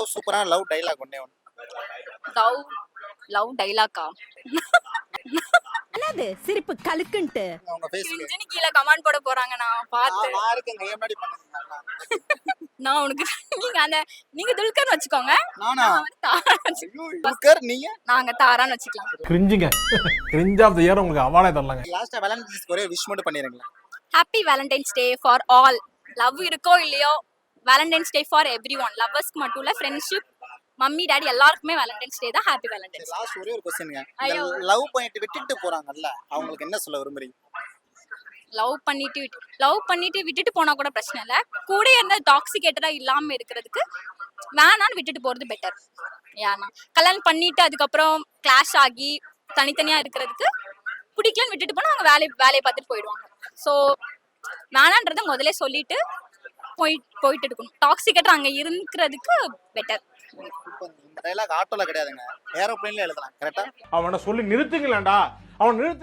Love சூப்பரான love dialogue ஒண்ணே ஒன்று. லவ் லவ் டைலாக்கா? என்னது சிரிப்பு கலுக்குன்ட்டு உங்க ஃபேஸ்க்கு கிரிஞ்சுன்னு கீழே கமெண்ட் போட போறாங்க. நான் பார்த்து நான் இருக்கேங்க. ஏன் முன்னாடி பண்ணுங்க. நான் உனக்கு நீங்க துல்கர்னு வச்சுக்கோங்க. நானா? நான் வந்து தாரான்னு வச்சுக்கோங்க. ஐயோ, துல்கர் நீங்க? நாங்க தாரான்னு வச்சுக்கலாம். கிரிஞ்சுங்க. கிரிஞ்ச் ஆஃப் தி இயர் உங்களுக்கு அவார்டே தரலாங்க. லாஸ்டா வேலண்டைன்ஸ் ஒரே விஷ் மட்டும் பண்ணிருங்களா? Happy Valentine's Day for all. Love இருக்கோ இல்லையோ, Valentine's Day for everyone. லவ்வர்ஸ்க்கு மட்டும் இல்ல, ஃப்ரெண்ட்ஷிப், மம்மி டாடி எல்லாருக்குமே வேலண்டைன்ஸ் டே தான். Happy Valentine's. லாஸ்ட் ஒரே ஒரு क्वेश्चनங்க. ஐயோ. லவ் பண்ணிட்டு விட்டுட்டு போறாங்கல்ல, அவங்களுக்கு என்ன சொல்ல விரும்புறீங்க? லவ் பண்ணிட்டு விட்டுட்டு போனா கூட பிரச்சனை இல்ல. கூட இருந்த டாக்ஸிகேட்டரா இல்லாம இருக்கிறதுக்கு வேணான்னு விட்டுட்டு போறது பெட்டர். ஏன்னா கல்யாணம் பண்ணிட்டு அதுக்கப்புறம் கிளாஷ் ஆகி தனித்தனியா இருக்கிறதுக்கு பிடிக்கலன்னு விட்டுட்டு போனா அவங்க வேலையை பார்த்துட்டு போயிடுவாங்க. ஸோ வேணான்றத முதல்ல சொல்லிட்டு போயிட்டு இருக்கணும். டாக்ஸிகேட்டர் அங்க இருக்கிறதுக்கு பெட்டர். இந்த டைலாக் ஆட்டோல கிடையாதுங்க, ஏரோப்ளேன்ல எழுதலாம். கரெக்டா? அவனை சொல்லி நிறுத்துங்களேன்டா. அவன் நிறுத்து.